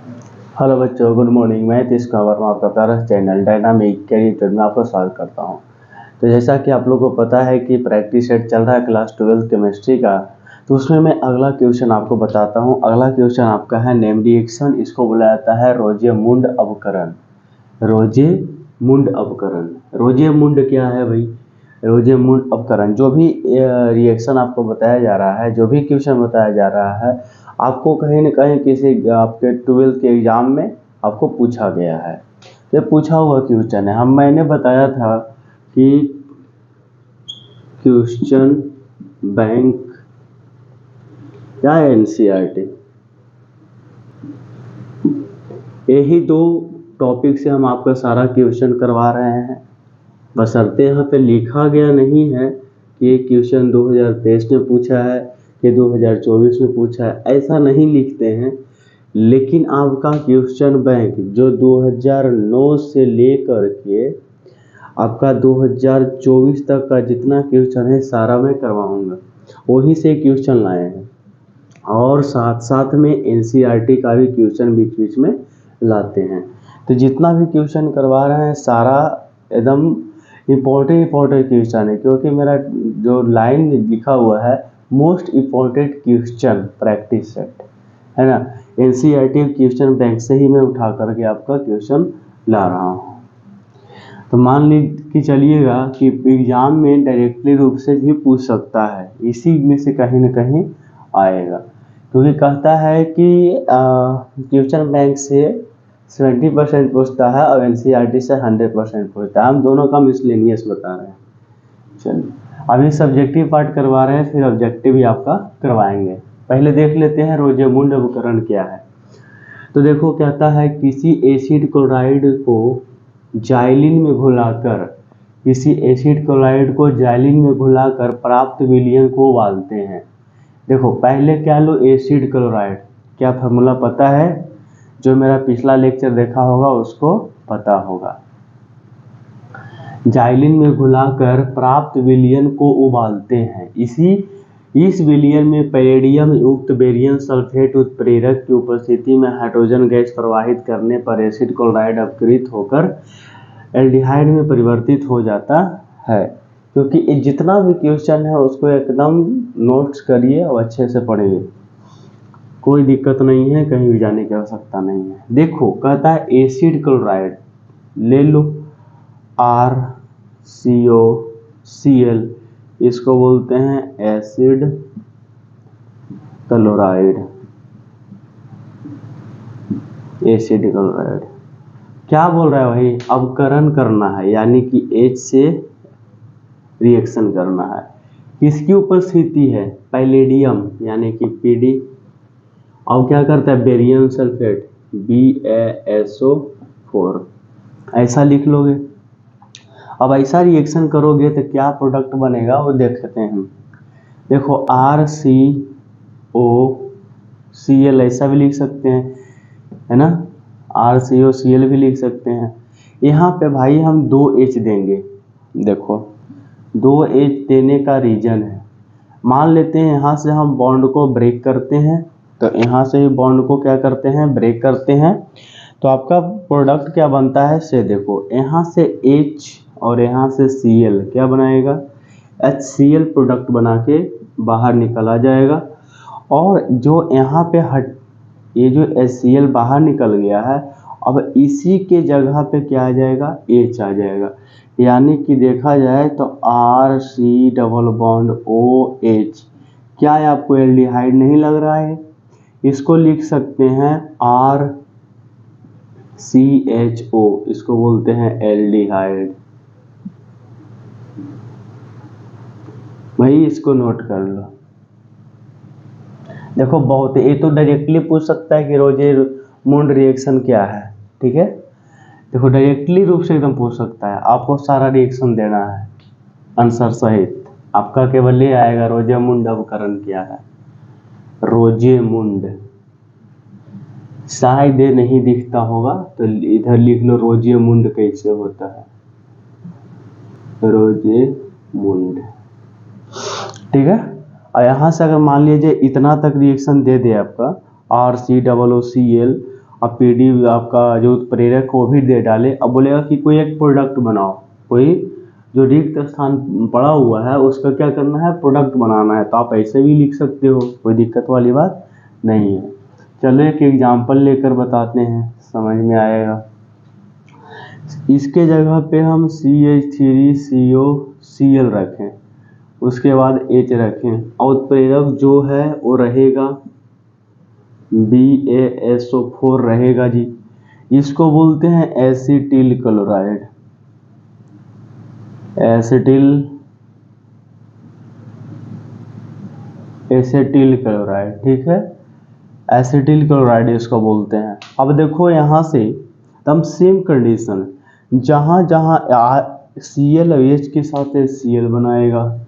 Hello बच्चों, good morning. मैं तीस वर्मा आपका प्यारा चैनल डायनामिक कैरियर में आपका स्वागत करता हूं। तो जैसा कि आप लोगों को पता है कि प्रैक्टिस सेट चल रहा है क्लास 12 केमिस्ट्री का, तो उसमें मैं अगला क्वेश्चन आपको बताता हूं। अगला क्वेश्चन आपका है नेम रिएक्शन। इसको बुलाया जाता है रोजे-मुंड अवकरण। रोजे-मुंड अवकरण, रोजे-मुंड क्या है भाई? रोजे-मुंड अवकरण, जो भी रिएक्शन आपको बताया जा रहा है, जो भी क्वेश्चन बताया जा रहा है, आपको कहीं न कहीं किसी आपके 12th के एग्ज़ाम में आपको पूछा गया है। ये पूछा हुआ क्वेश्चन है। मैंने बताया था कि क्वेश्चन बैंक क्या है, एनसीईआरटी, यही दो टॉपिक से हम आपका सारा क्वेश्चन करवा रहे हैं। बशर्ते यहाँ पे लिखा गया नहीं है कि ये क्वेश्चन 2023 में पूछा है कि 2024 में पूछा है, ऐसा नहीं लिखते हैं। लेकिन आपका क्वेश्चन बैंक जो 2009 से लेकर के आपका 2024 तक का जितना क्वेश्चन है सारा मैं करवाऊंगा, वहीं से क्वेश्चन लाए हैं। और साथ साथ में एनसीईआरटी का भी क्वेश्चन बीच बीच में लाते हैं। तो जितना भी क्वेश्चन करवा रहे हैं सारा एकदम इम्पोर्टेंट क्वेश्चन है, क्योंकि मेरा जो लाइन लिखा हुआ है most important question practice set है ना, एनसीईआरटी क्वेश्चन बैंक से ही मैं उठा करके आपका क्वेश्चन ला रहा हूँ। तो मान लीजिए चलिएगा कि एग्जाम में डायरेक्टली रूप से भी पूछ सकता है, इसी में से कहीं ना कहीं आएगा, क्योंकि कहता है कि क्वेश्चन बैंक से 70% पूछता है और एनसीईआरटी से 100% पूछता है। हम दोनों का मिसलेनियस बता रहे हैं। चलिए, अभी सब्जेक्टिव पार्ट करवा रहे हैं, फिर ऑब्जेक्टिव भी आपका करवाएंगे। पहले देख लेते हैं रोजे-मुंड अवकरण क्या है। तो देखो, कहता है किसी एसिड क्लोराइड को जाइलिन में घुलाकर प्राप्त विलयन को उबालते हैं। देखो, पहले क्या लो, एसिड क्लोराइड, क्या फार्मूला पता है? जो मेरा पिछला लेक्चर देखा होगा उसको पता होगा। जाइलिन में घुलाकर प्राप्त विलयन को उबालते हैं। इस विलयन में पैलेडियम युक्त बेरियम सल्फेट उत्प्रेरक की उपस्थिति में हाइड्रोजन गैस प्रवाहित करने पर एसिड क्लोराइड अपकृत होकर एल्डिहाइड में परिवर्तित हो जाता है। क्योंकि ये जितना भी क्वेश्चन है उसको एकदम नोट्स करिए और अच्छे से पढ़िए, कोई दिक्कत नहीं है, कहीं भी जाने की आवश्यकता नहीं है। देखो, कहता है एसिड क्लोराइड ले लो, RCOCl, इसको बोलते हैं एसिड क्लोराइड। एसिड क्लोराइड क्या बोल रहा है भाई? अवकरण करना है, यानी कि H से रिएक्शन करना है। किसकी उपस्थिति है? पैलेडियम यानी कि PD, और क्या करता है? बेरियम सल्फेट BaSO4, ऐसा लिख लोगे। अब ऐसा रिएक्शन करोगे तो क्या प्रोडक्ट बनेगा वो देखते हैं हम। देखो, RCOCl ऐसा भी लिख सकते हैं, है ना, RCOCl भी लिख सकते हैं। यहाँ पे भाई हम 2H देंगे। देखो, 2H देने का रीजन है, मान लेते हैं यहाँ से हम बॉन्ड को ब्रेक करते हैं, तो यहाँ से ही बॉन्ड को क्या करते हैं? ब्रेक करते हैं। तो आपका प्रोडक्ट क्या बनता है से देखो, यहाँ से H और यहाँ से Cl क्या बनाएगा? HCl प्रोडक्ट बना के बाहर निकल आ जाएगा। और जो यहाँ पे ये जो HCl बाहर निकल गया है, अब इसी के जगह पे क्या आ जाएगा? H आ जाएगा। यानी कि देखा जाए तो RC डबल बॉन्ड OH, क्या है? आपको एल्डिहाइड नहीं लग रहा है? इसको लिख सकते हैं RCHO, इसको बोलते हैं एल्डिहाइड। भाई इसको नोट कर लो। देखो, बहुत ये तो डायरेक्टली पूछ सकता है कि रोजे-मुंड रिएक्शन क्या है, ठीक है। देखो, डायरेक्टली रूप से एकदम पूछ सकता है, आपको सारा रिएक्शन देना है आंसर सहित। आपका केवल ये आएगा रोजे-मुंड अवकरण क्या है। रोजे-मुंड शायद ये नहीं दिखता होगा, तो इधर लिख लो रोजे-मुंड कैसे होता है, रोजे-मुंड, ठीक है। और यहाँ से अगर मान लीजिए इतना तक रिएक्शन दे दे आपका RCOOCl अब पीडी आपका जो उत्प्रेरक वो भी दे डाले। अब बोलेगा कि कोई एक प्रोडक्ट बनाओ, कोई जो रिक्त स्थान पड़ा हुआ है उसका क्या करना है, प्रोडक्ट बनाना है। तो आप ऐसे भी लिख सकते हो, कोई दिक्कत वाली बात नहीं है। चलो एक एग्जाम्पल लेकर बताते हैं, समझ में आएगा। इसके जगह पे हम CH3COCl रखें, उसके बाद H रखें और उत्प्रेरक जो है वो रहेगा BaSO4 रहेगा जी। इसको बोलते हैं एसिटिल क्लोराइड, एसिटिल क्लोराइड, ठीक है, एसिटिल क्लोराइड इसको बोलते हैं। अब देखो यहाँ से तब सेम कंडीशन, जहाँ जहाँ Cl और H के साथ Cl बनाएगा।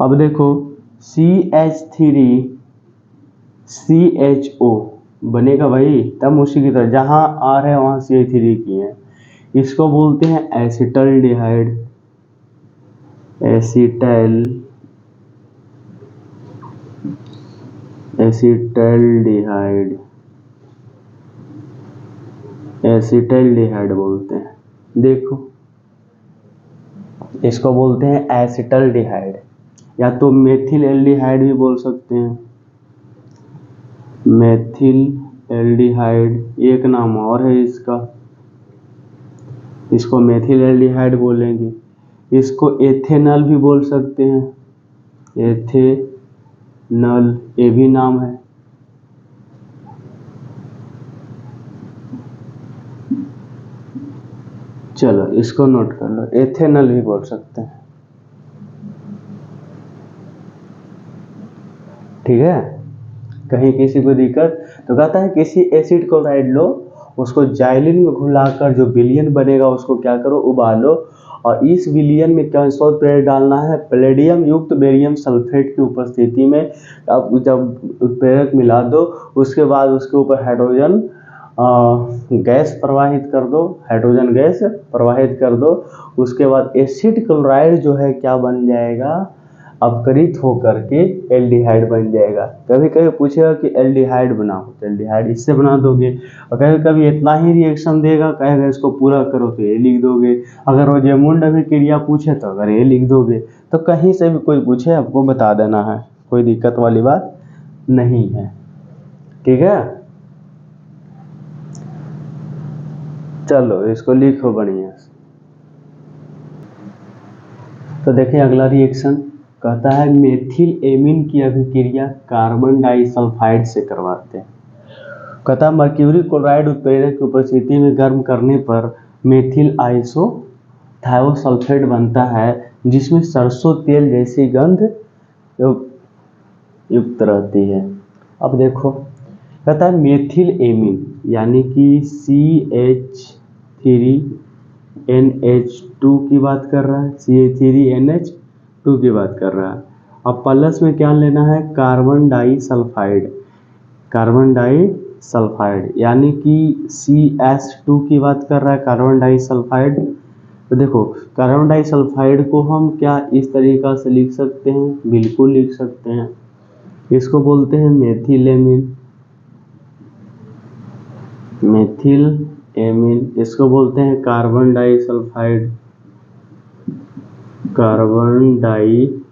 अब देखो CH3CHO बनेगा भाई, तब उसी की तरह जहाँ R है वहाँ CH3 की है। इसको बोलते हैं एसिटल्डिहाइड, एसिटल्डिहाइड बोलते हैं। देखो इसको बोलते हैं एसिटल्डिहाइड, या तो मेथिल एल्डिहाइड भी बोल सकते हैं, मेथिल एल्डिहाइड एक नाम और है इसका, इसको मेथिल एल्डिहाइड बोलेंगे। इसको एथेनॉल भी बोल सकते हैं, एथेनॉल ये भी नाम है। चलो इसको नोट कर लो, एथेनॉल भी बोल सकते हैं, ठीक है। कहीं किसी को दिक्कत तो कहता है किसी एसिड क्लोराइड लो, उसको जाइलिन में घुलाकर जो विलयन बनेगा उसको क्या करो, उबालो, और इस विलयन में क्या उत्प्रेरक डालना है, पैलेडियम युक्त बेरियम सल्फेट की उपस्थिति में। अब जब उत्प्रेरक मिला दो उसके बाद उसके ऊपर हाइड्रोजन गैस प्रवाहित कर दो, हाइड्रोजन गैस प्रवाहित कर दो। उसके बाद एसिड क्लोराइड जो है क्या बन जाएगा, अपकरित होकर के एल्डिहाइड बन जाएगा। कभी कभी पूछेगा कि एल्डिहाइड बनाओ, तो एल्डिहाइड इससे बना दोगे, और कभी कभी इतना ही रिएक्शन देगा, कहेगा इसको पूरा करो तो ये लिख दोगे। अगर वो जेमुंड अभिक्रिया पूछे तो अगर ये लिख दोगे। तो कहीं से भी कोई पूछे आपको बता देना है, कोई दिक्कत वाली बात नहीं है, ठीक है। चलो इसको लिखो बढ़िया से। तो देखिए अगला रिएक्शन कहता है मेथिल एमीन की अभिक्रिया कार्बन डाइसल्फाइड से करवाते हैं। कहता है मर्क्यूरी क्लोराइड उत्प्रेरक की उपस्थिति में गर्म करने पर मेथिल आइसोथायोसल्फेट बनता है, जिसमें सरसों तेल जैसी गंध युक्त रहती है। अब देखो कहता है मेथिल एमीन यानी कि CH3NH2 की बात कर रहा है, CH3NH2 की बात कर रहा है। अब प्लस में क्या लेना है, कार्बन डाइसल्फाइड, कार्बन डाइसल्फाइड यानी कि CS2 की बात कर रहा है, कार्बन डाइसल्फाइड। तो देखो कार्बन डाइसल्फाइड को हम क्या इस तरीका से लिख सकते हैं, बिल्कुल लिख सकते हैं। इसको बोलते हैं मेथिल एमीन, मेथिल एमीन। इसको बोलते हैं कार्बन डाइसल्फाइड, कार्बन डाइसल्फाइड।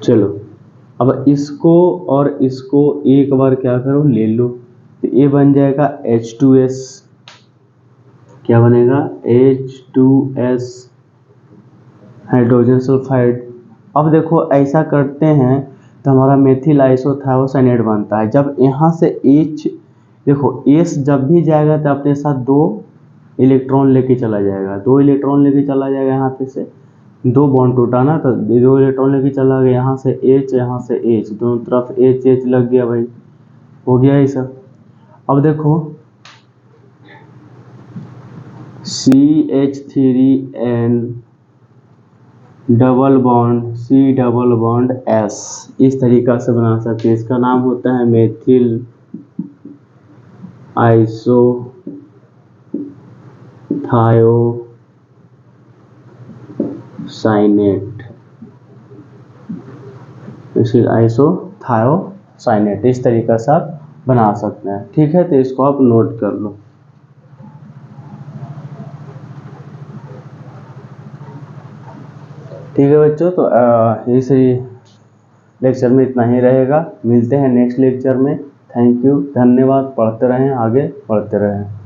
चलो अब इसको और इसको एक बार क्या करो, ले लो, तो ये बन जाएगा H2S। क्या बनेगा, H2S हाइड्रोजन सल्फाइड। अब देखो ऐसा करते हैं तो हमारा मेथिल आइसोथायोसाइनेट बनता है। जब यहाँ से H, देखो S जब भी जाएगा तो अपने साथ 2 इलेक्ट्रॉन लेके चला जाएगा, 2 इलेक्ट्रॉन लेके चला जाएगा। यहाँ पे से 2 बॉन्ड टूटा ना, तो 2 इलेक्ट्रॉन लेके चला गया, यहाँ से H, यहाँ से H, दोनों तरफ H H लग गया भाई, हो गया ये सब। अब देखो CH3N double bond C double bond S, इस तरीका से बना सकते हैं। इसका नाम होता है मेथिल आइसोथायोसाइनेट, आइसोथायोसाइनेट। साइनेट, इस तरीके से आप बना सकते हैं। ठीक है, तो इसको आप नोट कर लो। ठीक है बच्चों, तो इस लेक्चर में इतना ही रहेगा। मिलते हैं नेक्स्ट लेक्चर में। थैंक यू, धन्यवाद। पढ़ते रहें, आगे बढ़ते रहें।